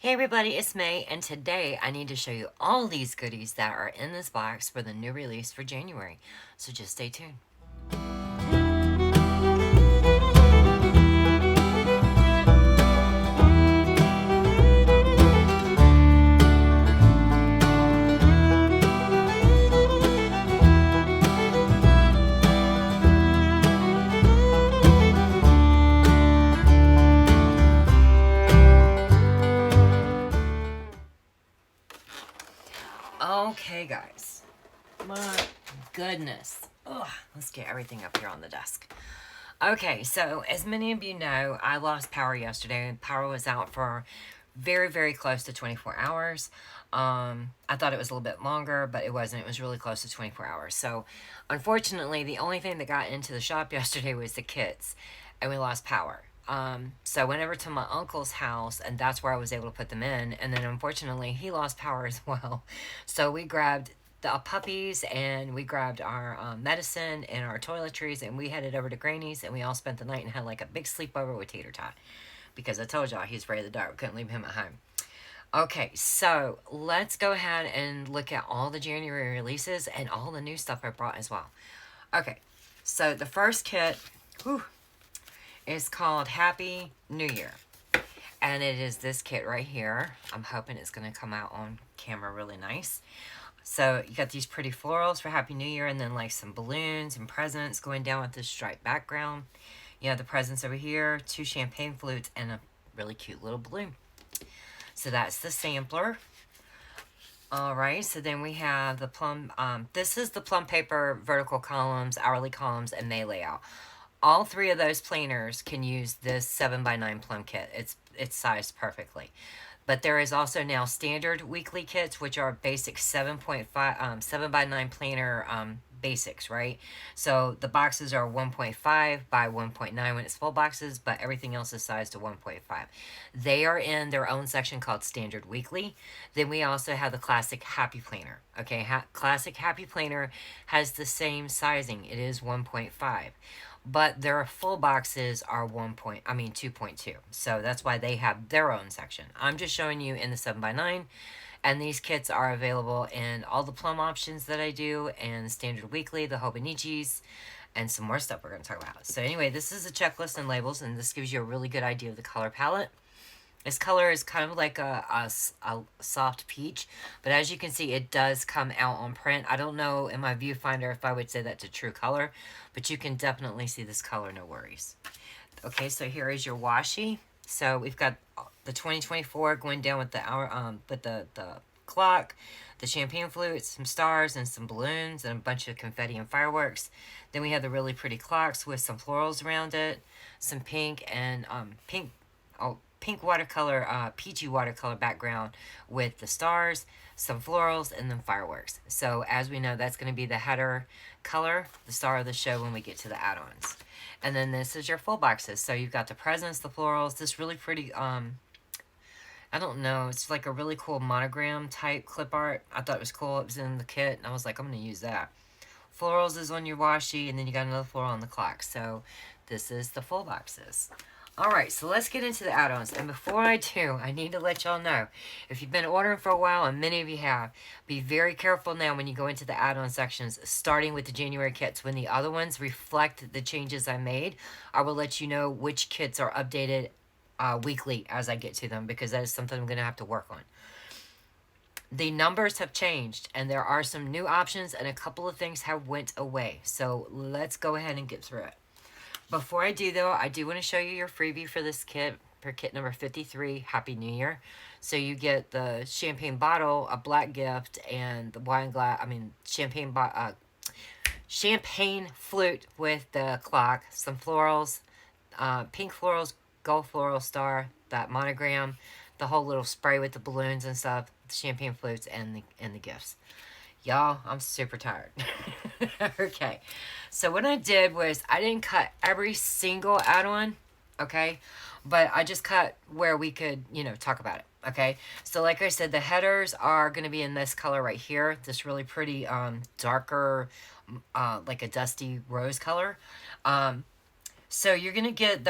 Hey everybody, it's May, and today I need to show you all these goodies that are in this box for the new release for January. So just stay tuned. Okay, guys. My goodness. Ugh, let's get everything up here on the desk. Okay, so as many of you know, I lost power yesterday. Power was out for very, very close to 24 hours. I thought it was a little bit longer, but it wasn't. It was really close to 24 hours. So, unfortunately, the only thing that got into the shop yesterday was the kits, and we lost power. So I went over to my uncle's house, and that's where I was able to put them in. And then, unfortunately, he lost power as well. So we grabbed the puppies, and we grabbed our medicine and our toiletries, and we headed over to Granny's, and we all spent the night and had like a big sleepover with Tater Tot, because I told y'all he's afraid of the dark. We couldn't leave him at home. Okay, so let's go ahead and look at all the January releases and all the new stuff I brought as well. Okay, so the first kit is called Happy New Year. And it is this kit right here. I'm hoping it's going to come out on camera really nice. So you got these pretty florals for Happy New Year, and then like some balloons and presents going down with this striped background. You have the presents over here, 2 champagne flutes, and a really cute little balloon. So that's the sampler. Alright, so then we have the plum, this is the plum paper vertical columns, hourly columns, and May layout. All 3 of those planners can use this 7x9 plum kit. It's sized perfectly. But there is also now standard weekly kits, which are basic 7.5, 7x9 planner basics, right? So the boxes are 1.5 by 1.9 when it's full boxes, but everything else is sized to 1.5. They are in their own section called Standard Weekly. Then we also have the Classic Happy Planner. Okay, Classic Happy Planner has the same sizing. It is 1.5. But their full boxes are 2.2. So that's why they have their own section. I'm just showing you in the 7x9. And these kits are available in all the plum options that I do, and Standard Weekly, the Hobonichis, and some more stuff we're going to talk about. So anyway, this is a checklist and labels, and this gives you a really good idea of the color palette. This color is kind of like a soft peach, but as you can see, it does come out on print. I don't know in my viewfinder if I would say that's a true color, but you can definitely see this color, no worries. Okay, so here is your washi. So we've got the 2024 going down with the hour, with the clock, the champagne flutes, some stars, and some balloons, and a bunch of confetti and fireworks. Then we have the really pretty clocks with some florals around it, some pink and pink watercolor, peachy watercolor background with the stars, some florals, and then fireworks. So as we know, that's going to be the header color, the star of the show when we get to the add-ons. And then this is your full boxes. So you've got the presents, the florals, this really pretty, I don't know, it's like a really cool monogram type clip art. I thought it was cool. It was in the kit, and I was like, I'm going to use that. Florals is on your washi, and then you got another floral on the clock. So this is the full boxes. Alright, so let's get into the add-ons. And before I do, I need to let y'all know, if you've been ordering for a while, and many of you have, be very careful now when you go into the add-on sections, starting with the January kits. When the other ones reflect the changes I made, I will let you know which kits are updated weekly as I get to them, because that is something I'm going to have to work on. The numbers have changed, and there are some new options, and a couple of things have went away. So let's go ahead and get through it. Before I do, though, I do want to show you your freebie for this kit, for kit number 53, Happy New Year. So you get the champagne bottle, a black gift, and the wine glass, champagne flute with the clock, some florals, pink florals, gold floral star, that monogram, the whole little spray with the balloons and stuff, the champagne flutes, and the gifts. Y'all, I'm super tired. Okay. So what I did was I didn't cut every single add-on, okay? But I just cut where we could, talk about it, okay? So like I said, the headers are going to be in this color right here. This really pretty darker, like a dusty rose color. So you're going to get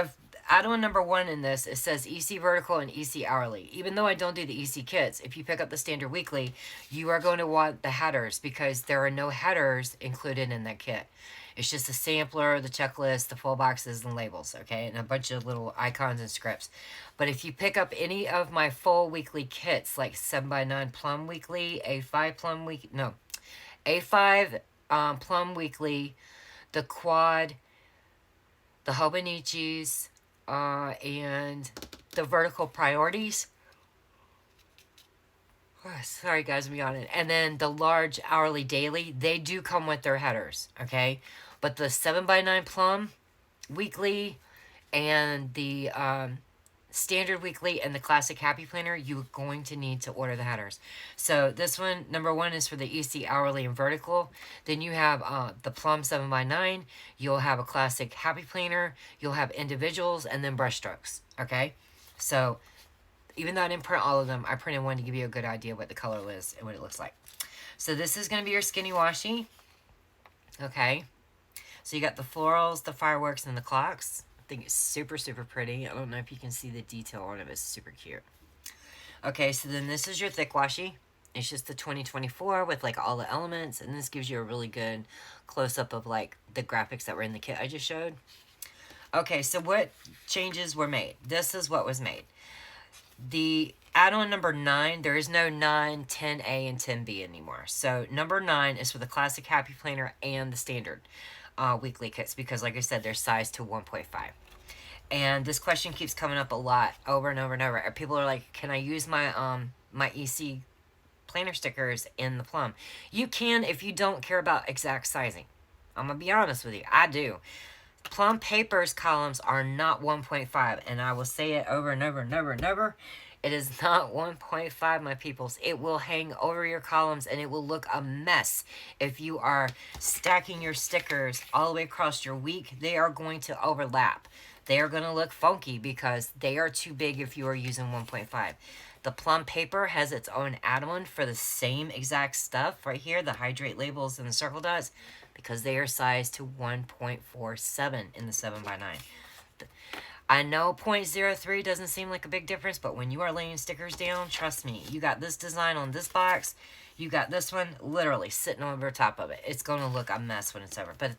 add-on number 1 in this, it says EC vertical and EC hourly. Even though I don't do the EC kits, if you pick up the standard weekly, you are going to want the headers because there are no headers included in that kit. It's just a sampler, the checklist, the full boxes, and labels, okay? And a bunch of little icons and scripts. But if you pick up any of my full weekly kits, like 7x9 Plum Weekly, A5 Plum Week, no, A5 Plum Weekly, the Quad, the Hobonichis, and the Vertical Priorities. Oh, sorry guys, I'm yawning. And then the large hourly daily, they do come with their headers, okay? But the 7x9 Plum Weekly and the standard weekly and the classic happy planner, you're going to need to order the headers. So this one, number 1 is for the EC hourly and vertical. Then you have the Plum 7x9. You'll have a classic happy planner. You'll have individuals and then brush strokes. Okay, so even though I didn't print all of them, I printed one to give you a good idea what the color is and what it looks like. So this is going to be your skinny washi. Okay, so you got the florals, the fireworks, and the clocks. I think it's super, super pretty. I don't know if you can see the detail on it. It's super cute. Okay, so then this is your thick washi. It's just the 2024 with like all the elements. And this gives you a really good close-up of like the graphics that were in the kit I just showed. Okay, so what changes were made? This is what was made. The add-on number 9, there is no 9, 10A, and 10B anymore. So number 9 is for the classic happy planner and the standard weekly kits because, like I said, they're sized to 1.5. And this question keeps coming up a lot, over and over and over. People are like, "Can I use my my EC planner stickers in the Plum?" You can if you don't care about exact sizing. I'm gonna be honest with you, I do. Plum Paper's columns are not 1.5, and I will say it over and over and over and over. It is not 1.5, my peoples. It will hang over your columns, and it will look a mess if you are stacking your stickers all the way across your week. They are going to overlap. They are going to look funky because they are too big if you are using 1.5. The Plum Paper has its own add-on for the same exact stuff right here, the hydrate labels and the circle dots, because they are sized to 1.47 in the 7x9. I know 0.03 doesn't seem like a big difference, but when you are laying stickers down, trust me, you got this design on this box, you got this one literally sitting over top of it. It's going to look a mess when it's over, but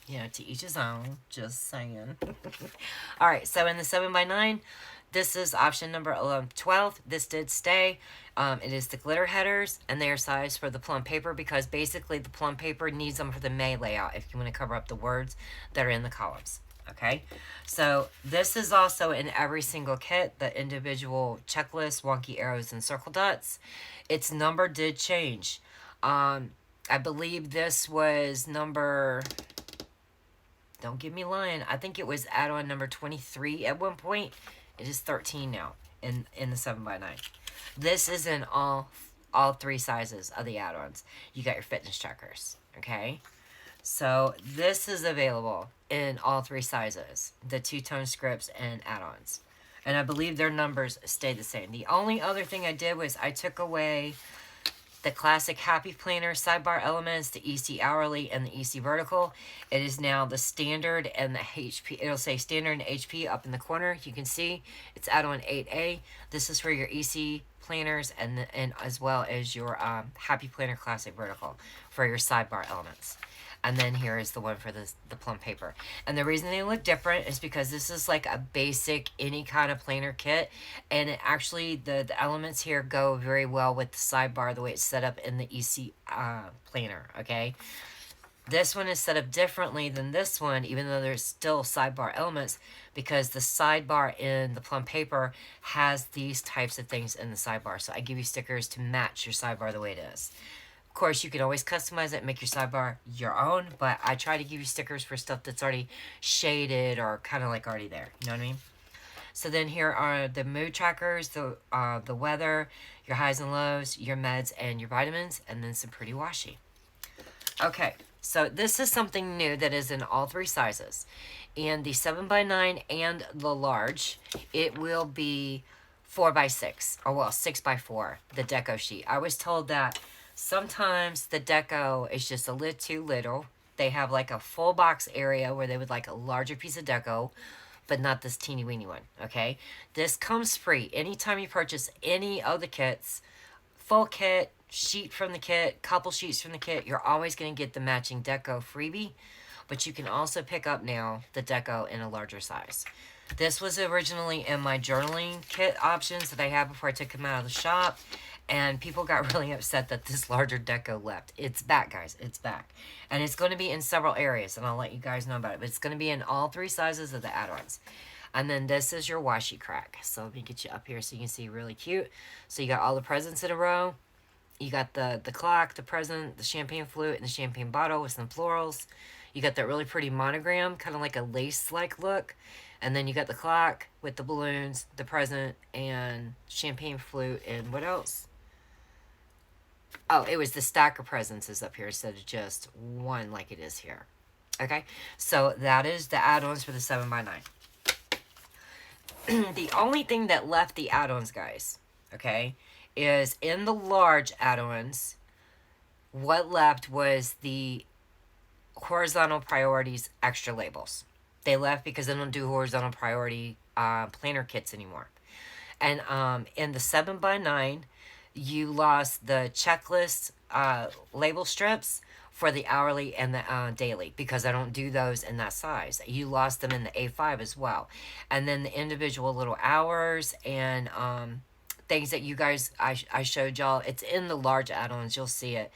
you know, to each his own, just saying. All right, so in the 7x9, this is option number 12. This did stay. It is the glitter headers, and they are sized for the Plum Paper because basically the Plum Paper needs them for the May layout if you want to cover up the words that are in the columns. Okay, so this is also in every single kit, the individual checklist, wonky arrows, and circle dots. Its number did change. I believe this was number... Don't give me lying. I think it was add-on number 23 at one point. It is 13 now in the 7x9. This is in all 3 sizes of the add-ons. You got your fitness checkers, okay? So this is available in all 3 sizes, the two-tone scripts and add-ons. And I believe their numbers stayed the same. The only other thing I did was I took away the classic happy planner sidebar elements, the EC hourly and the EC vertical. It is now the standard and the HP. It'll say standard and HP up in the corner. You can see it's add-on 8A. This is for your EC planners and as well as your happy planner classic vertical for your sidebar elements. And then here is the one for the Plum Paper. And the reason they look different is because this is like a basic, any kind of planner kit. And it actually, the elements here go very well with the sidebar, the way it's set up in the EC planner, okay? This one is set up differently than this one, even though there's still sidebar elements, because the sidebar in the Plum Paper has these types of things in the sidebar. So I give you stickers to match your sidebar the way it is. Of course, you can always customize it and make your sidebar your own, but I try to give you stickers for stuff that's already shaded or kind of like already there. You know what I mean? So then here are the mood trackers, the weather, your highs and lows, your meds, and your vitamins, and then some pretty washi. Okay, so this is something new that is in all 3 sizes. In the 7x9 and the large, it will be 4x6, or well, 6x4, the deco sheet. I was told that sometimes the deco is just a little too little. They have like a full box area where they would like a larger piece of deco. but not this teeny weeny one, okay? This comes free. Anytime you purchase any of the kits, full kit, sheet from the kit, couple sheets from the kit, you're always going to get the matching deco freebie, but you can also pick up now the deco in a larger size. This was originally in my journaling kit options that I had before I took them out of the shop, and people got really upset that this larger deco left. It's back, guys. It's back. And it's going to be in several areas, and I'll let you guys know about it. But it's going to be in all 3 sizes of the add-ons. And then this is your washi crack. So let me get you up here so you can see really cute. So you got all the presents in a row. You got the clock, the present, the champagne flute, and the champagne bottle with some florals. You got that really pretty monogram, kind of like a lace-like look. And then you got the clock with the balloons, the present, and champagne flute, and what else? Oh, it was the stack of presents is up here instead of just one like it is here. Okay, so that is the add-ons for the 7x9. The only thing that left the add-ons, guys, okay, is in the large add-ons, what left was the horizontal priorities extra labels. They left because they don't do horizontal priority planner kits anymore. And in the 7x9, you lost the checklist label strips for the hourly and the daily because I don't do those in that size. You lost them in the A5 as well. And then the individual little hours and things that you guys, I showed y'all, it's in the large add-ons. You'll see it.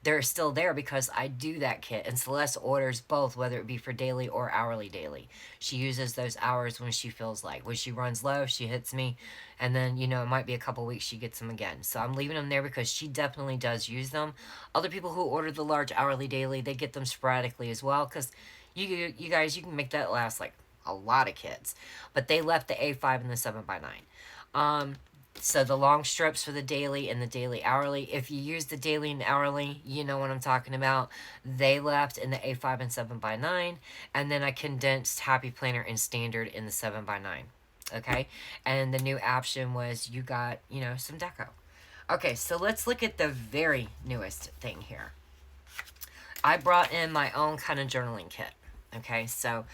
They're still there because I do that kit. And Celeste orders both, whether it be for daily or hourly daily. She uses those hours when she feels like. When she runs low, she hits me. And then, you know, it might be a couple weeks she gets them again. So I'm leaving them there because she definitely does use them. Other people who order the large hourly daily, they get them sporadically as well. Because you guys, you can make that last like a lot of kits. But they left the A5 and the 7x9. So the long strips for the daily and the daily hourly. If you use the daily and hourly, you know what I'm talking about. They left in the A5 and 7x9. And then I condensed Happy Planner and Standard in the 7x9. Okay? And the new option was you got, you know, some deco. Okay, so let's look at the very newest thing here. I brought in my own kind of journaling kit. Okay, so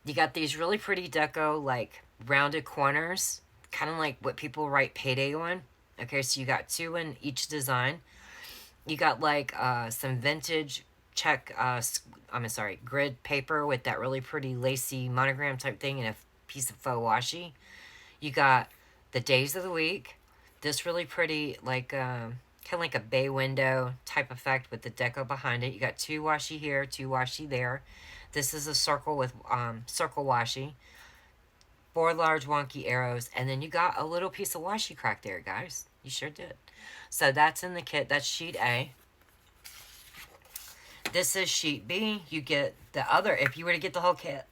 you got these really pretty deco, like rounded corners. Kind of like what people write payday on. Okay, so you got 2 in each design. You got like some vintage grid paper with that really pretty lacy monogram type thing and a piece of faux washi. You got the days of the week. This really pretty like kind of like a bay window type effect with the deco behind it. You got 2 washi here, 2 washi there. This is a circle with circle washi. 4 large wonky arrows, and then you got a little piece of washi crack there, guys. You sure did. So that's in the kit. That's sheet A. This is sheet B. You get the other. If you were to get the whole kit,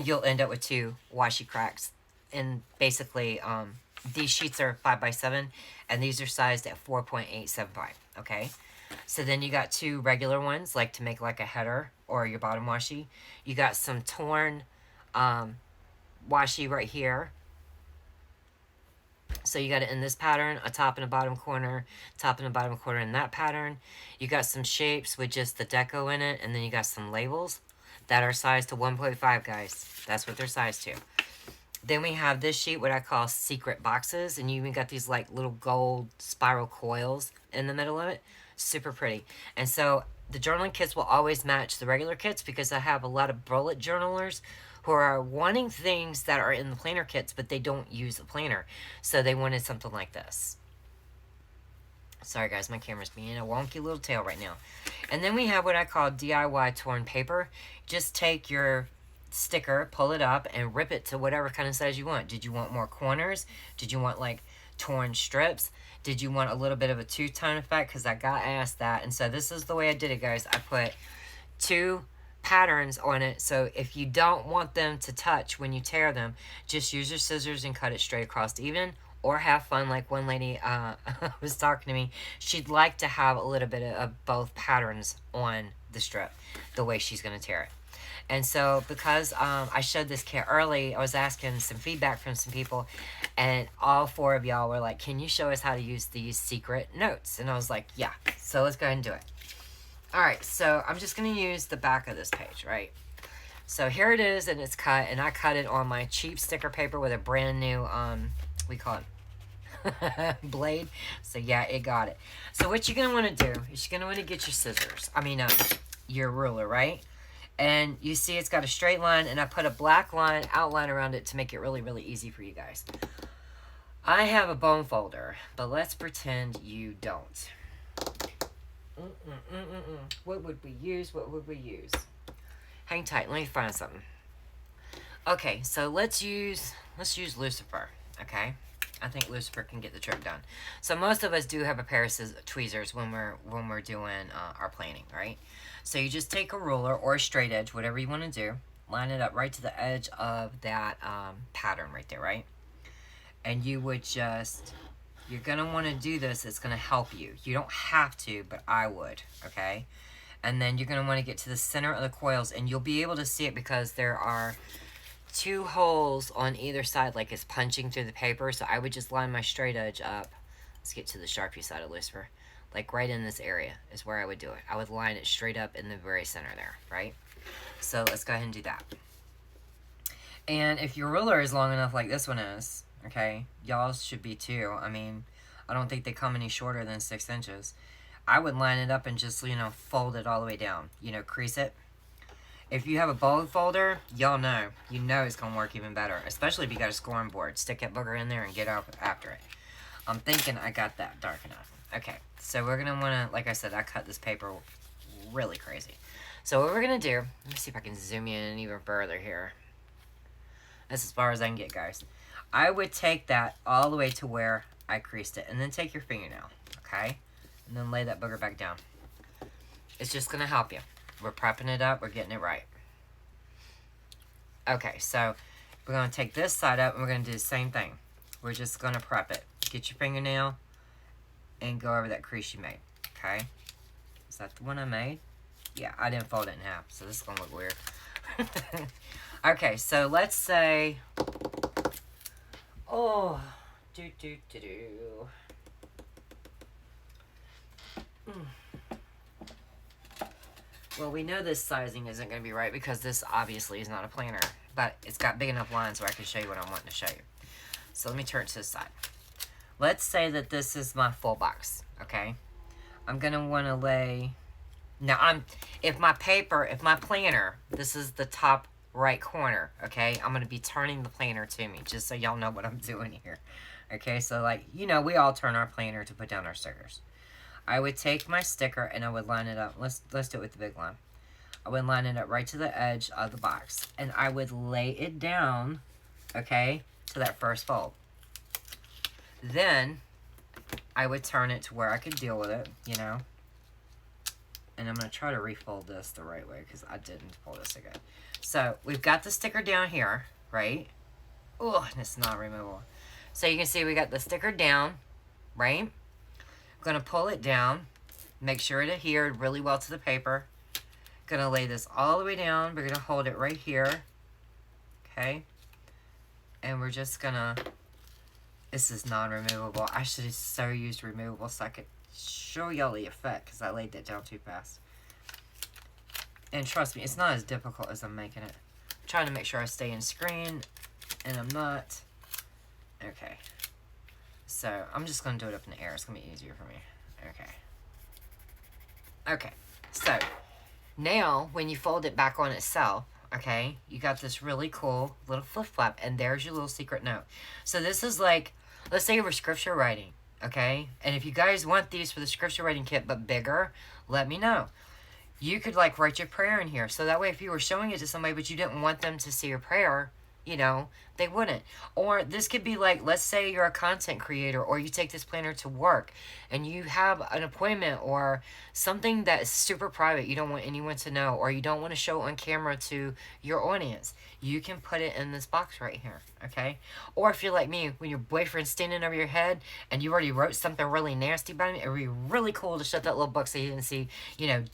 you'll end up with 2 washi cracks. And basically, these sheets are 5x7, and these are sized at 4.875. Okay. So then you got 2 regular ones, like to make like a header or your bottom washi. You got some torn washi right here. So you got it in this pattern, a top and a bottom corner, top and a bottom corner in that pattern. You got some shapes with just the deco in it, and then you got some labels that are sized to 1.5, guys. That's what they're sized to. Then we have this sheet, what I call secret boxes, and you even got these like little gold spiral coils in the middle of it. Super pretty. And so the journaling kits will always match the regular kits because I have a lot of bullet journalers who are wanting things that are in the planner kits, but they don't use a planner. So they wanted something like this. Sorry, guys, my camera's being a wonky little tail right now. And then we have what I call DIY torn paper. Just take your sticker, pull it up, and rip it to whatever kind of size you want. Did you want more corners? Did you want, like, torn strips? Did you want a little bit of a two-tone effect? Because I got asked that. And so this is the way I did it, guys. I put 2 patterns on it, so if you don't want them to touch when you tear them, just use your scissors and cut it straight across even, or have fun like one lady was talking to me. She'd like to have a little bit of both patterns on the strip the way she's going to tear it. And so because I showed this kit early, I was asking some feedback from some people, and all 4 of y'all were like, can you show us how to use these secret notes? And I was like, yeah, so let's go ahead and do it. Alright, so I'm just going to use the back of this page, right? So here it is, and it's cut, and I cut it on my cheap sticker paper with a brand new, we call it blade. So yeah, it got it. So what you're going to want to do is you're going to want to get your scissors. Your ruler, right? And you see it's got a straight line, and I put a black line outline around it to make it really, really easy for you guys. I have a bone folder, but let's pretend you don't. What would we use? What would we use? Hang tight. Let me find something. Okay, so let's use Lucifer. Okay, I think Lucifer can get the trick done. So most of us do have a pair of tweezers when we're doing our planning, right? So you just take a ruler or a straight edge, whatever you want to do, line it up right to the edge of that pattern right there, right? And you would just, you're going to want to do this. It's going to help you. You don't have to, but I would, okay? And then you're going to want to get to the center of the coils, and you'll be able to see it because there are 2 holes on either side, like it's punching through the paper. So I would just line my straight edge up. Let's get to the Sharpie side of Lucifer. Like right in this area is where I would do it. I would line it straight up in the very center there, right? So let's go ahead and do that. And if your ruler is long enough like this one is, okay, y'all should be too. I mean, I don't think they come any shorter than 6 inches. I would line it up and just, fold it all the way down. Crease it. If you have a bone folder, y'all know. You know it's going to work even better. Especially if you got a scoring board. Stick that booger in there and get up after it. I'm thinking I got that dark enough. Okay, so we're going to want to, like I said, I cut this paper really crazy. So what we're going to do, let me see if I can zoom in even further here. That's as far as I can get, guys. I would take that all the way to where I creased it. And then take your fingernail, okay? And then lay that booger back down. It's just going to help you. We're prepping it up. We're getting it right. Okay, so we're going to take this side up and we're going to do the same thing. We're just going to prep it. Get your fingernail and go over that crease you made. Okay? Is that the one I made? Yeah, I didn't fold it in half, so this is going to look weird. Okay, so let's say... Oh, Well, we know this sizing isn't going to be right because this obviously is not a planner, but it's got big enough lines where I can show you what I'm wanting to show you. So let me turn it to the side. Let's say that this is my full box, okay? I'm going to want to lay... Now, if my planner, this is the top right corner, okay? I'm going to be turning the planner to me, just so y'all know what I'm doing here. Okay, so we all turn our planner to put down our stickers. I would take my sticker and I would line it up. Let's do it with the big line. I would line it up right to the edge of the box. And I would lay it down, okay, to that first fold. Then, I would turn it to where I could deal with it, And I'm going to try to refold this the right way because I didn't pull this again. So, we've got the sticker down here, right? Oh, and it's not removable. So, you can see we got the sticker down, right? Going to pull it down. Make sure it adhered really well to the paper. Going to lay this all the way down. We're going to hold it right here. Okay? And we're just going to... This is non-removable. I should have so used removable so I could show y'all the effect because I laid that down too fast. And trust me, it's not as difficult as I'm making it. I'm trying to make sure I stay in screen, and I'm not. Okay. So, I'm just going to do it up in the air. It's going to be easier for me. Okay. Okay. So, now, when you fold it back on itself, okay, you got this really cool little flip-flap, and there's your little secret note. So, this is like, let's say you were scripture writing, okay? And if you guys want these for the scripture writing kit, but bigger, let me know. You could, write your prayer in here. So that way, if you were showing it to somebody, but you didn't want them to see your prayer, they wouldn't. Or this could be let's say you're a content creator or you take this planner to work and you have an appointment or something that is super private you don't want anyone to know or you don't want to show on camera to your audience. You can put it in this box right here, okay? Or if you're like me, when your boyfriend's standing over your head and you already wrote something really nasty about him, it would be really cool to shut that little book so he didn't see,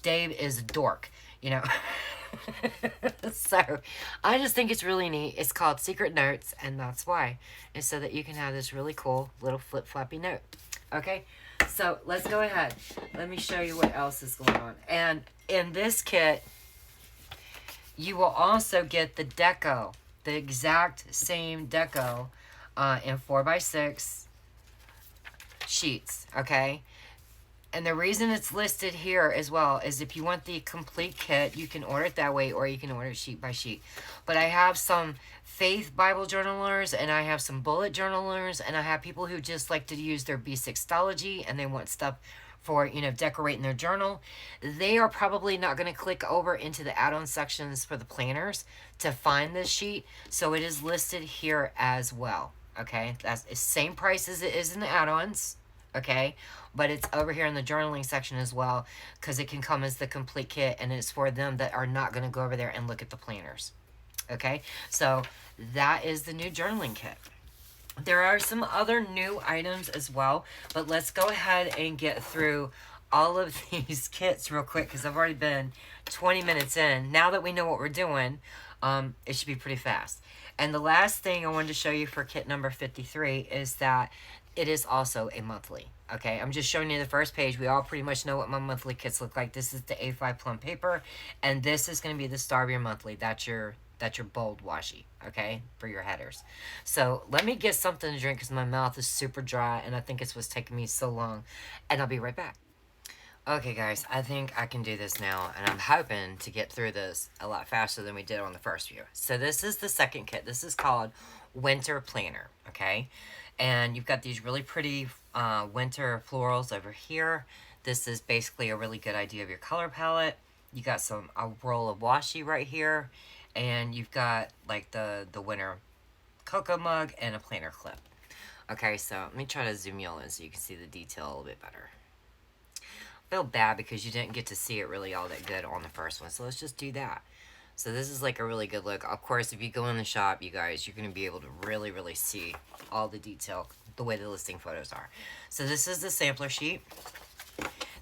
Dave is a dork, So, I just think it's really neat. It's called Secret Notes, and that's why. It's so that you can have this really cool little flip-floppy note. Okay? So, let's go ahead. Let me show you what else is going on. And in this kit, You will also get the deco, the exact same deco in 4x6 sheets, okay? And the reason it's listed here as well is if you want the complete kit, you can order it that way, or you can order it sheet by sheet. But I have some faith Bible journalers, and I have some bullet journalers, and I have people who just like to use their B6stology, and they want stuff for, you know, decorating their journal. They are probably not going to click over into the add-on sections for the planners to find this sheet. So it is listed here as well. Okay, that's the same price as it is in the add-ons. Okay, but it's over here in the journaling section as well, because it can come as the complete kit, and it's for them that are not going to go over there and look at the planners. Okay, so that is the new journaling kit. There are some other new items as well, but let's go ahead and get through all of these kits real quick, because I've already been 20 minutes in. Now that we know what we're doing, it should be pretty fast. And the last thing I wanted to show you for kit number 53 is that it is also a monthly. Okay, I'm just showing you the first page. We all pretty much know what my monthly kits look like. This is the A5 plum paper, and this is going to be the star of your monthly. That's your bold washi, okay, for your headers. So let me get something to drink because my mouth is super dry, and I think it's what's taking me so long, and I'll be right back. Okay, guys, I think I can do this now, and I'm hoping to get through this a lot faster than we did on the first view. So this is the second kit. This is called Winter Planner, okay? And you've got these really pretty winter florals over here. This is basically a really good idea of your color palette. You got a roll of washi right here, and you've got like the winter cocoa mug and a planner clip. Okay, so let me try to zoom you all in so you can see the detail a little bit better. I feel bad because you didn't get to see it really all that good on the first one, so let's just do that. So this is like a really good look. Of course, if you go in the shop, you guys, you're going to be able to really, really see all the detail, the way the listing photos are. So this is the sampler sheet.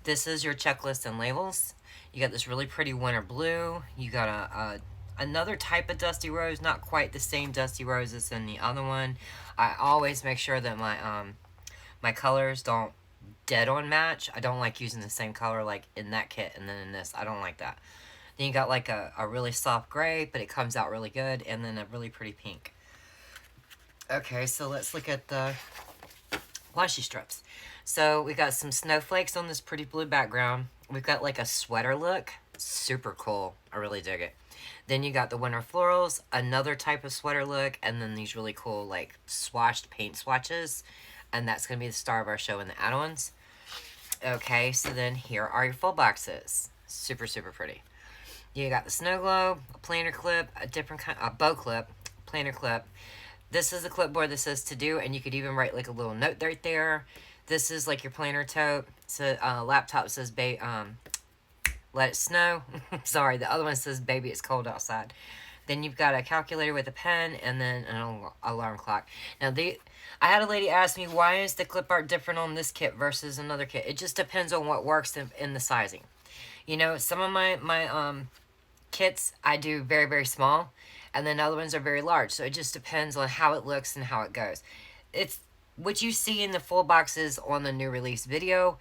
This is your checklist and labels. You got this really pretty winter blue. You got another type of dusty rose, not quite the same dusty rose as in the other one. I always make sure that my colors don't dead on match. I don't like using the same color like in that kit and then in this. I don't like that. Then you got like a really soft gray, but it comes out really good, and then a really pretty pink. Okay, so let's look at the washi strips. So we got some snowflakes on this pretty blue background. We've got like a sweater look. Super cool. I really dig it. Then you got the winter florals, another type of sweater look, and then these really cool like swashed paint swatches. And that's going to be the star of our show in the add-ons. Okay, so then here are your full boxes. Super, super pretty. You got the snow globe, a planner clip, a different kind, a bow clip, planner clip. This is a clipboard that says to do, and you could even write like a little note right there. This is like your planner tote. So laptop says let it snow. Sorry, the other one says baby it's cold outside. Then you've got a calculator with a pen, and then an alarm clock. Now I had a lady ask me, why is the clip art different on this kit versus another kit? It just depends on what works in the sizing. You know, some of my kits I do very, very small, and then other ones are very large. So it just depends on how it looks and how it goes. It's what you see in the full boxes on the new release video.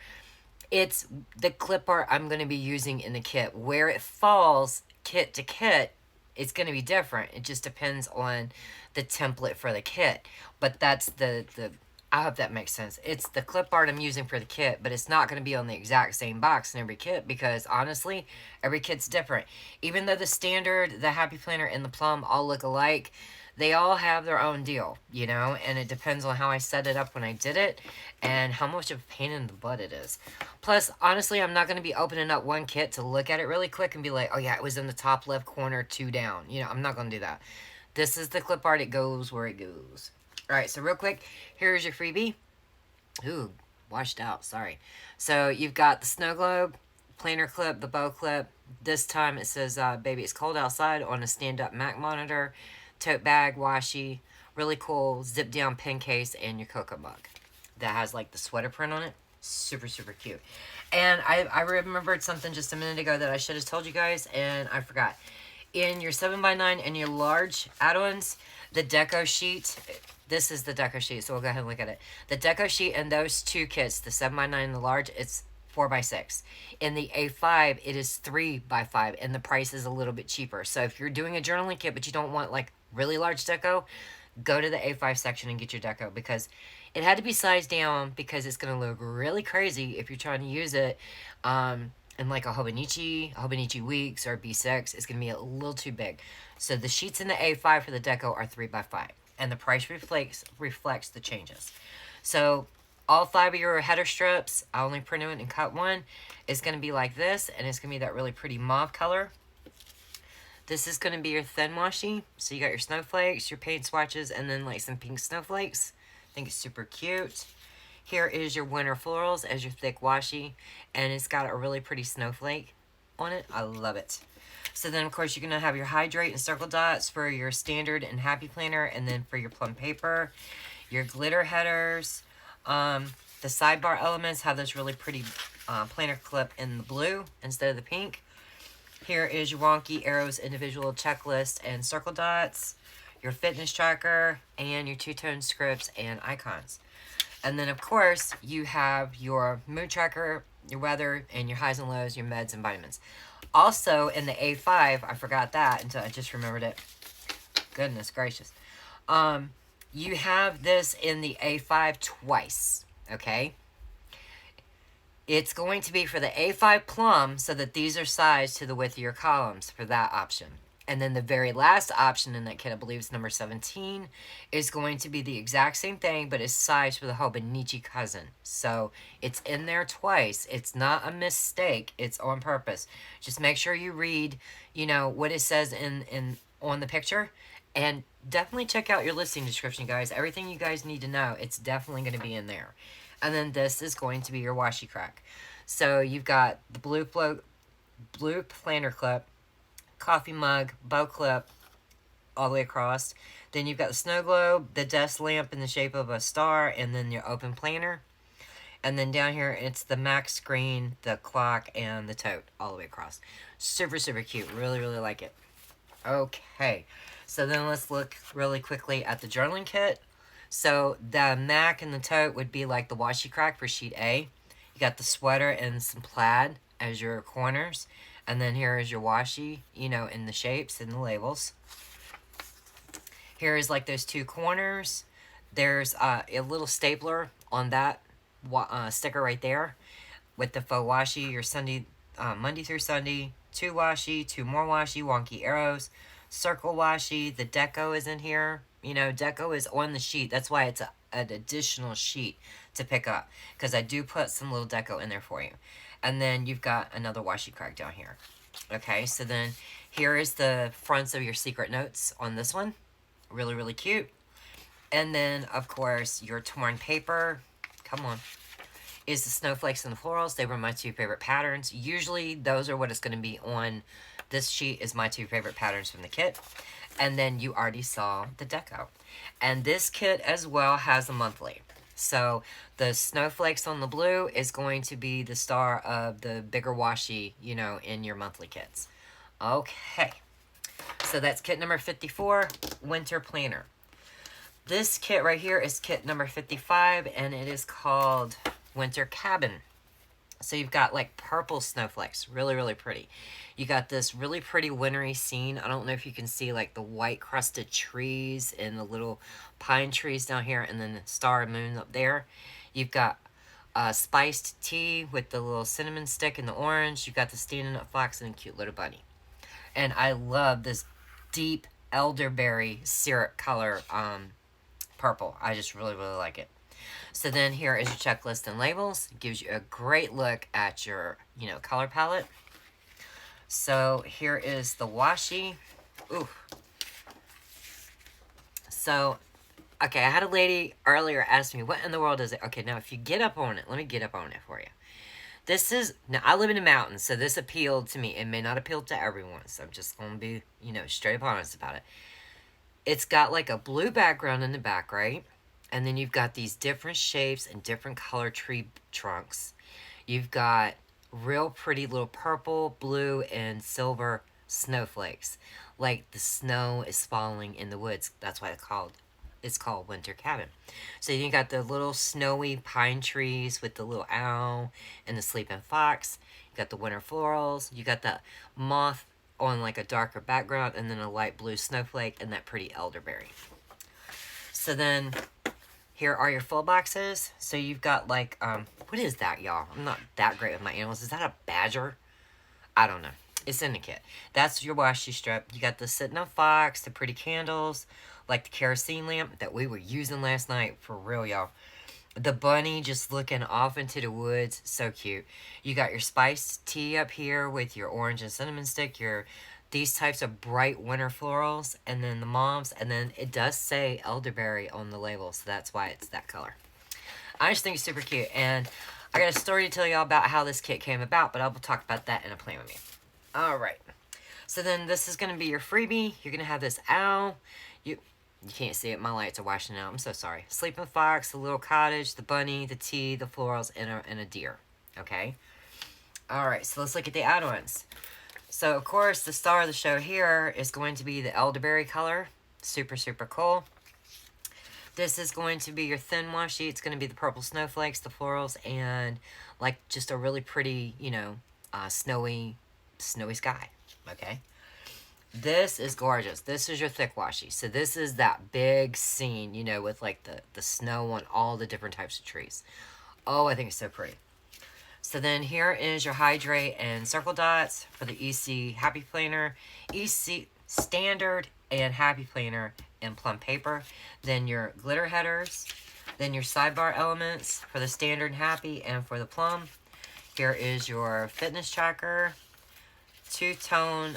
It's the clip art I'm going to be using in the kit. Where it falls kit to kit, it's going to be different. It just depends on the template for the kit. But that's the I hope that makes sense. It's the clip art I'm using for the kit, but it's not going to be on the exact same box in every kit because, honestly, every kit's different. Even though the standard, the Happy Planner, and the Plum all look alike, they all have their own deal, you know? And it depends on how I set it up when I did it and how much of a pain in the butt it is. Plus, honestly, I'm not going to be opening up one kit to look at it really quick and be like, oh, yeah, it was in the top left corner, 2 down. You know, I'm not going to do that. This is the clip art. It goes where it goes. All right, so real quick, here's your freebie. Ooh, washed out, sorry. So you've got the snow globe, planner clip, the bow clip. This time it says, baby, it's cold outside on a stand-up Mac monitor, tote bag, washi, really cool zip-down pen case, and your cocoa mug that has, like, the sweater print on it. Super, super cute. And I remembered something just a minute ago that I should have told you guys, and I forgot. In your 7x9 and your large add-ons, the deco sheet... This is the deco sheet, so we'll go ahead and look at it. The deco sheet and those 2 kits, the 7x9 and the large, it's 4x6. In the A5, it is 3x5, and the price is a little bit cheaper. So if you're doing a journaling kit, but you don't want like really large deco, go to the A5 section and get your deco, because it had to be sized down because it's going to look really crazy if you're trying to use it in like a Hobo Weeks, or B6. It's going to be a little too big. So the sheets in the A5 for the deco are 3x5, and the price reflects the changes. So all 5 of your header strips, I only printed it and cut one, is going to be like this, and it's going to be that really pretty mauve color. This is going to be your thin washi. So you got your snowflakes, your paint swatches, and then like some pink snowflakes. I think it's super cute. Here is your winter florals as your thick washi, and it's got a really pretty snowflake on it. I love it. So then, of course, you're going to have your hydrate and circle dots for your standard and happy planner, and then for your plum paper, your glitter headers. The sidebar elements have this really pretty planner clip in the blue instead of the pink. Here is your wonky arrows, individual checklist, and circle dots, your fitness tracker, and your two-tone scripts and icons. And then, of course, you have your mood tracker, your weather, and your highs and lows, your meds and vitamins. Also, in the A5, I forgot that until I just remembered it. Goodness gracious. You have this in the A5 twice, okay? It's going to be for the A5 plum, so that these are sized to the width of your columns for that option. And then the very last option in that kit, I believe is number 17, is going to be the exact same thing, but it's sized for the Hobo cousin. So it's in there twice. It's not a mistake. It's on purpose. Just make sure you read, you know, what it says on the picture. And definitely check out your listing description, guys. Everything you guys need to know, it's definitely going to be in there. And then this is going to be your washi crack. So you've got the blue planner clip, coffee mug, bow clip, all the way across. Then you've got the snow globe, the desk lamp in the shape of a star, and then your open planner. And then down here, it's the Mac screen, the clock, and the tote all the way across. Super, super cute. Really, really like it. Okay. So then let's look really quickly at the journaling kit. So the Mac and the tote would be like the washi crack for sheet A. You got the sweater and some plaid as your corners. And then here is your washi, you know, in the shapes and the labels. Here is like those two corners. There's a little stapler on that sticker right there with the faux washi. Your Sunday, Monday through Sunday, 2 washi, 2 more washi, wonky arrows, circle washi. The deco is in here. You know, deco is on the sheet. That's why it's an additional sheet to pick up, because I do put some little deco in there for you. And then you've got another washi crack down here. Okay, so then here is the fronts of your secret notes on this one. Really, really cute. And then, of course, your torn paper. Come on. Is the snowflakes and the florals. They were my 2 favorite patterns. Usually, those are what it's going to be on this sheet, is my 2 favorite patterns from the kit. And then you already saw the deco. And this kit as well has a monthly. So the snowflakes on the blue is going to be the star of the bigger washi, you know, in your monthly kits. Okay. So that's kit number 54, Winter Planner. This kit right here is kit number 55, and it is called Winter Cabin. So you've got like purple snowflakes, really, really pretty. You got this really pretty wintry scene. I don't know if you can see like the white crusted trees and the little pine trees down here, and then the star and moon up there. You've got spiced tea with the little cinnamon stick and the orange. You've got the standing up fox and a cute little bunny. And I love this deep elderberry syrup color purple. I just really, really like it. So then here is your checklist and labels. It gives you a great look at your, you know, color palette. So here is the washi. Ooh. So, okay, I had a lady earlier ask me, what in the world is it? Okay, now if you get up on it, let me get up on it for you. This is, now I live in the mountains, so this appealed to me. It may not appeal to everyone, so I'm just going to be, you know, straight up honest about it. It's got like a blue background in the back, right? And then you've got these different shapes and different color tree trunks. You've got real pretty little purple, blue, and silver snowflakes. Like the snow is falling in the woods. That's why it's called It's called Winter Cabin. So you got the little snowy pine trees with the little owl and the sleeping fox. You got the winter florals. You got the moth on like a darker background, and then a light blue snowflake and that pretty elderberry. So then here are your full boxes. So you've got like, what is that, y'all? I'm not that great with my animals. Is that a badger? I don't know. It's in the kit. That's your washi strip. You got the sitting up fox, the pretty candles, like the kerosene lamp that we were using last night. For real, y'all. The bunny just looking off into the woods. So cute. You got your spiced tea up here with your orange and cinnamon stick. Your these types of bright winter florals. And then the moms. And then it does say elderberry on the label. So that's why it's that color. I just think it's super cute. And I got a story to tell y'all about how this kit came about. But I will talk about that in a Plan With Me. Alright. So then this is going to be your freebie. You're going to have this owl. You can't see it. My lights are washing out. I'm so sorry. Sleeping fox, the little cottage, the bunny, the tea, the florals, and a deer. Okay? Alright, so let's look at the add-ons. So, of course, the star of the show here is going to be the elderberry color. Super, super cool. This is going to be your thin washi. It's going to be the purple snowflakes, the florals, and like just a really pretty, snowy sky. Okay? This is gorgeous. This is your thick washi. So this is that big scene, with like the snow on all the different types of trees. Oh, I think it's so pretty. So then here is your hydrate and circle dots for the EC Happy Planner, EC Standard and Happy Planner in plum paper. Then your glitter headers. Then your sidebar elements for the Standard and Happy and for the plum. Here is your fitness tracker, two-tone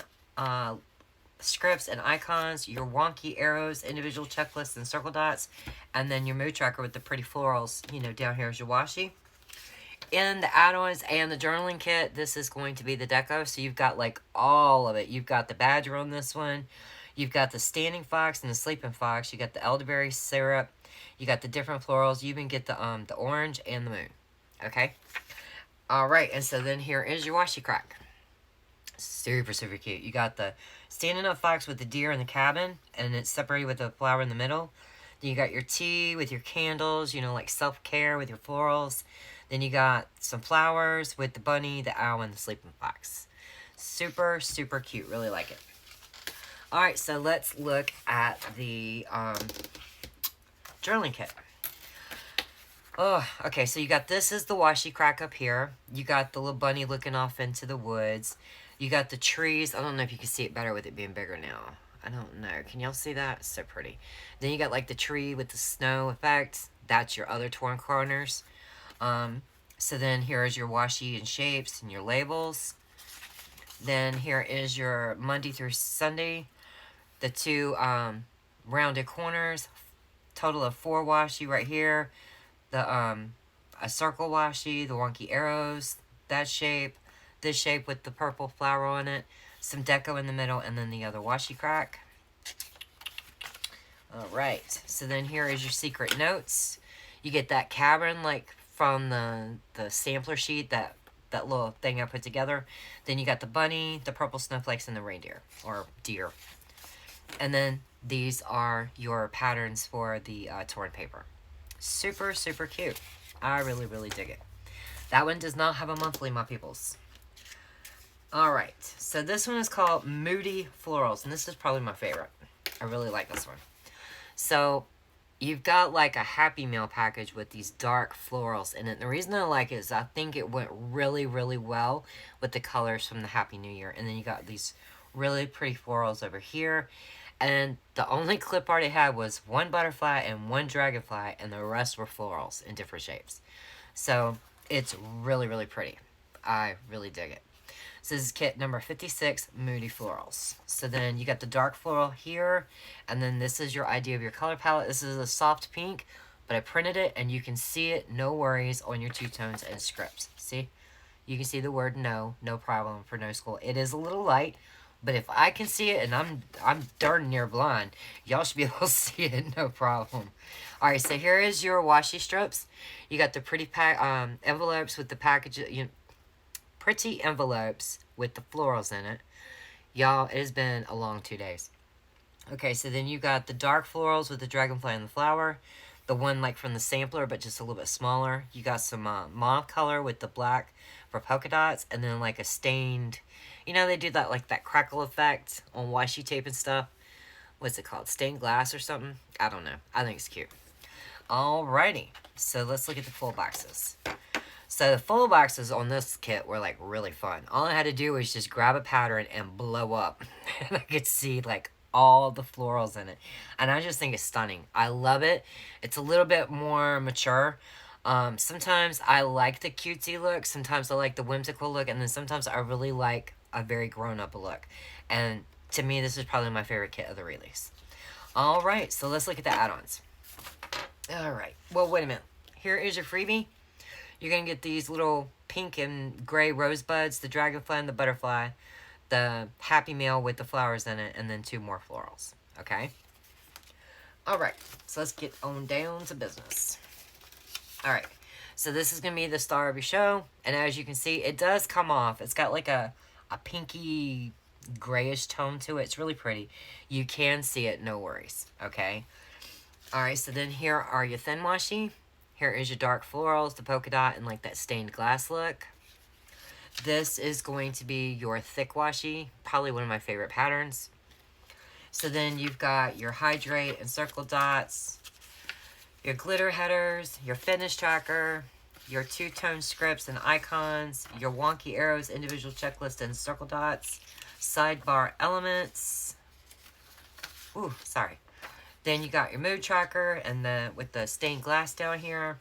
scripts and icons, your wonky arrows, individual checklists and circle dots, and then your mood tracker with the pretty florals, down here is your washi. In the add-ons and the journaling kit, this is going to be the deco, so you've got like all of it. You've got the badger on this one, you've got the standing fox and the sleeping fox, you got the elderberry syrup, you got the different florals, you even get the orange and the moon. Okay? Alright, and so then here is your washi crack. Super, super cute. You got the standing up fox with the deer in the cabin, and it's separated with the flower in the middle. Then you got your tea with your candles, like self-care with your florals. Then you got some flowers with the bunny, the owl, and the sleeping fox. Super, super cute. Really like it. Alright, so let's look at the journaling kit. Oh, okay, so you got this is the washi crack up here. You got the little bunny looking off into the woods. You got the trees. I don't know if you can see it better with it being bigger now. I don't know. Can y'all see that? It's so pretty. Then you got like the tree with the snow effect. That's your other torn corners. So then here is your washi and shapes and your labels. Then here is your Monday through Sunday. The two rounded corners. Total of 4 washi right here. The a circle washi, the wonky arrows, that shape. This shape with the purple flower on it, some deco in the middle, and then the other washi crack. Alright, so then here is your secret notes. You get that cabin like from the sampler sheet, that little thing I put together. Then you got the bunny, the purple snowflakes, and the reindeer, or deer. And then these are your patterns for the torn paper. Super, super cute. I really, really dig it. That one does not have a monthly, my peoples. Alright, so this one is called Moody Florals, and this is probably my favorite. I really like this one. So, you've got like a Happy Meal package with these dark florals in it. The reason I like it is I think it went really, really well with the colors from the Happy New Year. And then you got these really pretty florals over here. And the only clip art it had was 1 butterfly and 1 dragonfly, and the rest were florals in different shapes. So, it's really, really pretty. I really dig it. So this is kit number 56, Moody Florals. So then you got the dark floral here, and then this is your idea of your color palette. This is a soft pink, but I printed it, and you can see it, no worries, on your two-tones and scripts. See? You can see the word no problem for no school. It is a little light, but if I can see it, and I'm darn near blind, y'all should be able to see it, no problem. Alright, so here is your washi strips. You got the pretty envelopes with the package, pretty envelopes with the florals in it. Y'all, it has been a long 2 days. Okay, so then you got the dark florals with the dragonfly and the flower. The one like from the sampler, but just a little bit smaller. You got some mauve color with the black for polka dots. And then like a stained, you know, they do that like that crackle effect on washi tape and stuff. What's it called? Stained glass or something? I don't know. I think it's cute. Alrighty. So let's look at the full boxes. So the full boxes on this kit were like really fun. All I had to do was just grab a pattern and blow up. And I could see like all the florals in it. And I just think it's stunning. I love it. It's a little bit more mature. Sometimes I like the cutesy look. Sometimes I like the whimsical look. And then sometimes I really like a very grown-up look. And to me, this is probably my favorite kit of the release. Alright, so let's look at the add-ons. Alright, well, wait a minute. Here is your freebie. You're going to get these little pink and gray rosebuds, the dragonfly and the butterfly, the happy mail with the flowers in it, and then 2 more florals. Okay? Alright, so let's get on down to business. Alright, so this is going to be the star of your show, and as you can see, it does come off. It's got like a pinky grayish tone to it. It's really pretty. You can see it, no worries. Okay? Alright, so then here are your thin washi. Here is your dark florals, the polka dot, and like that stained glass look. This is going to be your thick washi, probably one of my favorite patterns. So then you've got your hydrate and circle dots, your glitter headers, your finish tracker, your 2-tone scripts and icons, your wonky arrows, individual checklist and circle dots, sidebar elements. Ooh, sorry. Then you got your mood tracker and with the stained glass down here.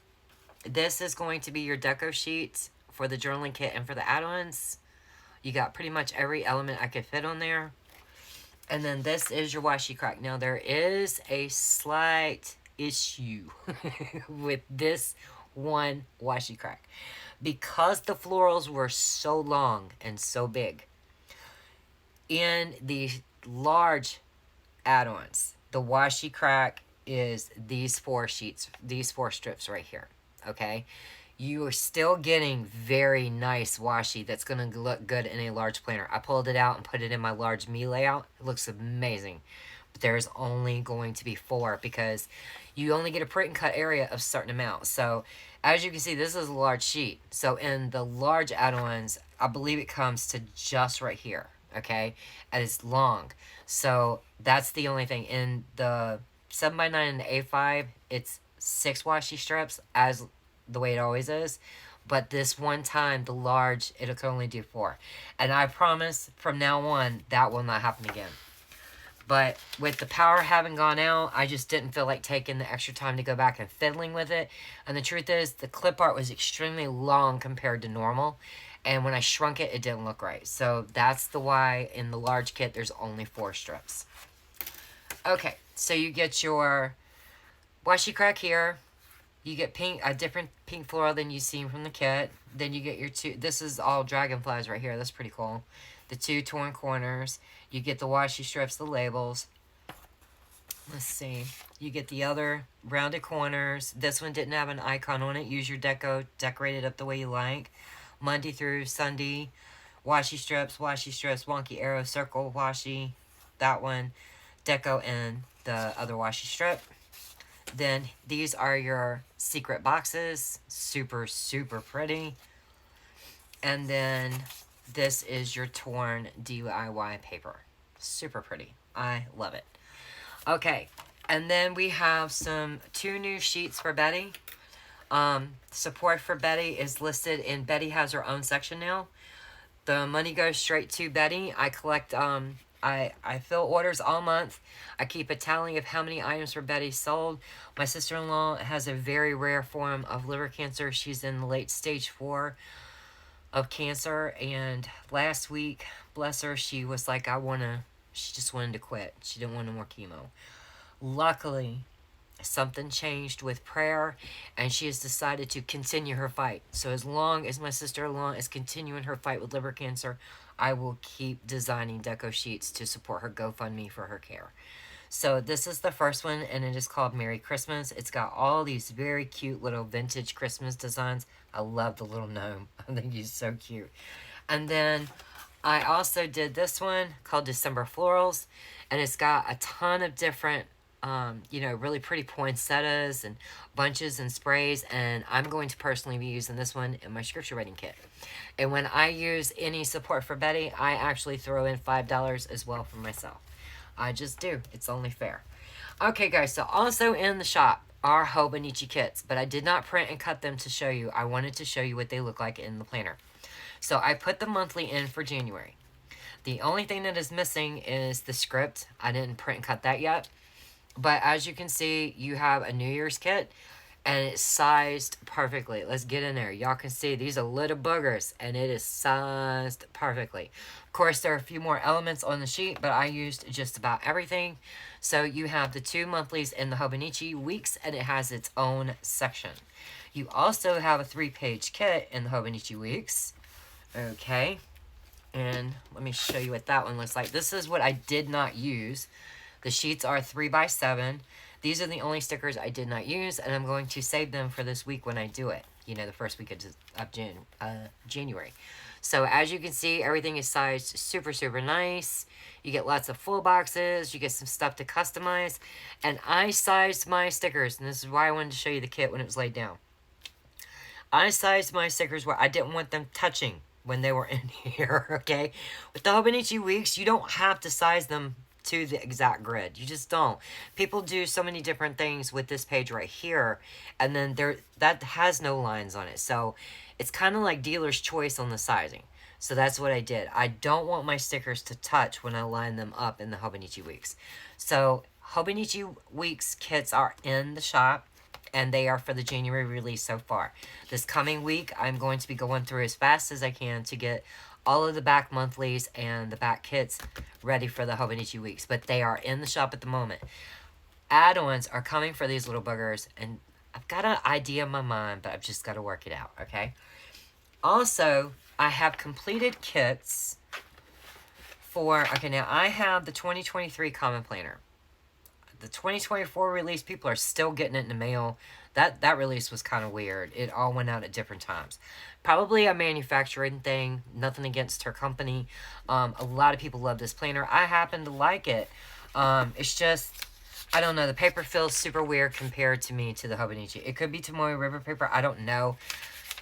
This is going to be your deco sheet for the journaling kit and for the add-ons. You got pretty much every element I could fit on there. And then this is your washi crack. Now there is a slight issue with this one washi crack. Because the florals were so long and so big, in the large add-ons, the washi crack is these 4 sheets, these 4 strips right here, okay? You are still getting very nice washi that's going to look good in a large planner. I pulled it out and put it in my large me layout. It looks amazing. But there's only going to be 4 because you only get a print and cut area of a certain amount. So as you can see, this is a large sheet. So in the large add-ons, I believe it comes to just right here, okay? And it's long. So that's the only thing. In the 7x9 and the A5, it's 6 washi strips, as the way it always is. But this one time, the large, it can only do 4. And I promise, from now on, that will not happen again. But with the power having gone out, I just didn't feel like taking the extra time to go back and fiddling with it. And the truth is, the clip art was extremely long compared to normal. And when I shrunk it, it didn't look right. So that's the why in the large kit, there's only 4 strips. Okay, so you get your washi crack here. You get a different pink floral than you've seen from the kit. Then you get your 2, this is all dragonflies right here. That's pretty cool. The 2 torn corners. You get the washi strips, the labels. Let's see. You get the other rounded corners. This one didn't have an icon on it. Use your decorate it up the way you like. Monday through Sunday, washi strips, wonky arrow, circle washi, that one, deco, and the other washi strip. Then these are your secret boxes, super, super pretty. And then this is your torn DIY paper, super pretty. I love it. Okay, and then we have 2 new sheets for Betty. Support for Betty is listed in Betty has her own section now. The money goes straight to Betty. I collect, I fill orders all month. I keep a tally of how many items for Betty sold. My sister-in-law has a very rare form of liver cancer. She's in late stage 4 of cancer. And last week, bless her, she was like, she just wanted to quit. She didn't want no more chemo. Luckily, something changed with prayer, and she has decided to continue her fight. So as long as my sister-in-law is continuing her fight with liver cancer, I will keep designing deco sheets to support her GoFundMe for her care. So this is the first one, and it is called Merry Christmas. It's got all these very cute little vintage Christmas designs. I love the little gnome. I think he's so cute. And then I also did this one called December Florals, and it's got a ton of different, really pretty poinsettias and bunches and sprays, and I'm going to personally be using this one in my scripture writing kit. And when I use any support for Betty, I actually throw in $5 as well for myself. I just do. It's only fair. Okay, guys, so also in the shop are Hobonichi kits, but I did not print and cut them to show you. I wanted to show you what they look like in the planner. So I put the monthly in for January. The only thing that is missing is the script. I didn't print and cut that yet. But as you can see, you have a New Year's kit, and it's sized perfectly. Let's get in there. Y'all can see these are little boogers, and it is sized perfectly. Of course, there are a few more elements on the sheet, but I used just about everything. So you have the 2 monthlies in the Hobonichi Weeks, and it has its own section. You also have a 3-page kit in the Hobonichi Weeks. Okay, and let me show you what that one looks like. This is what I did not use. The sheets are 3x7. These are the only stickers I did not use, and I'm going to save them for this week when I do it. You know, the first week of January. So as you can see, everything is sized super, super nice. You get lots of full boxes. You get some stuff to customize. And I sized my stickers, and this is why I wanted to show you the kit when it was laid down. I sized my stickers where I didn't want them touching when they were in here, okay? With the Hobonichi Weeks, you don't have to size them to the exact grid. You just don't. People do so many different things with this page right here, and then that has no lines on it. So it's kind of like dealer's choice on the sizing. So that's what I did. I don't want my stickers to touch when I line them up in the Hobonichi Weeks. So Hobonichi Weeks kits are in the shop, and they are for the January release so far. This coming week, I'm going to be going through as fast as I can to get all of the back monthlies and the back kits ready for the Hobonichi Weeks, but they are in the shop at the moment. Add-ons are coming for these little boogers, and I've got an idea in my mind, but I've just got to work it out, okay? Also, I have completed kits for, okay, now I have the 2023 Common Planner. The 2024 release, people are still getting it in the mail. That release was kind of weird. It all went out at different times. Probably a manufacturing thing. Nothing against her company. A lot of people love this planner. I happen to like it. It's just, I don't know. The paper feels super weird compared to me to the Hobonichi. It could be Tomoe River paper. I don't know.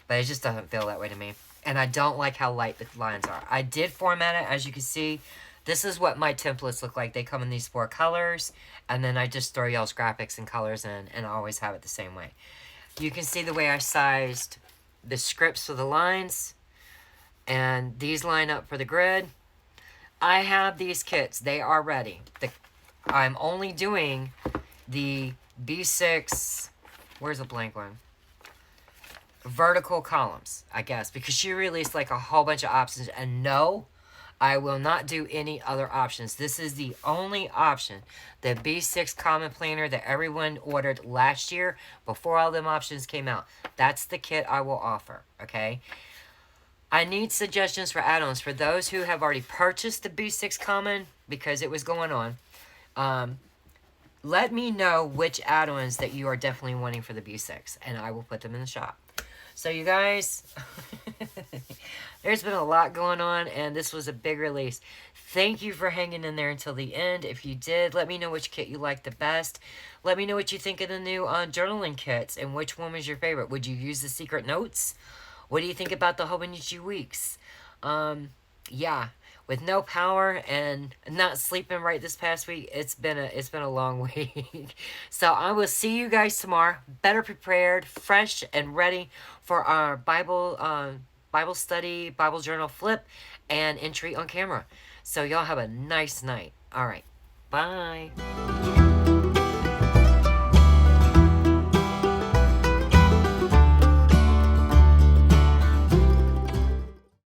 But it just doesn't feel that way to me. And I don't like how light the lines are. I did format it, as you can see. This is what my templates look like. They come in these 4 colors, and then I just throw y'all's graphics and colors in, and I always have it the same way. You can see the way I sized the scripts for the lines, and these line up for the grid. I have these kits. They are ready. I'm only doing the B6, where's the blank one? Vertical columns, I guess, because she released like a whole bunch of options, and no, I will not do any other options. This is the only option. The B6 Common Planner that everyone ordered last year before all them options came out. That's the kit I will offer, okay? I need suggestions for add-ons. For those who have already purchased the B6 Common, because it was going on, let me know which add-ons that you are definitely wanting for the B6, and I will put them in the shop. So you guys, there's been a lot going on, and this was a big release. Thank you for hanging in there until the end. If you did, let me know which kit you liked the best. Let me know what you think of the new journaling kits, and which one was your favorite. Would you use the secret notes? What do you think about the Hobonichi Weeks? Yeah, with no power and not sleeping right this past week, it's been a long week. So I will see you guys tomorrow, better prepared, fresh, and ready for our Bible study, Bible journal flip, and entry on camera. So y'all have a nice night. All right, bye.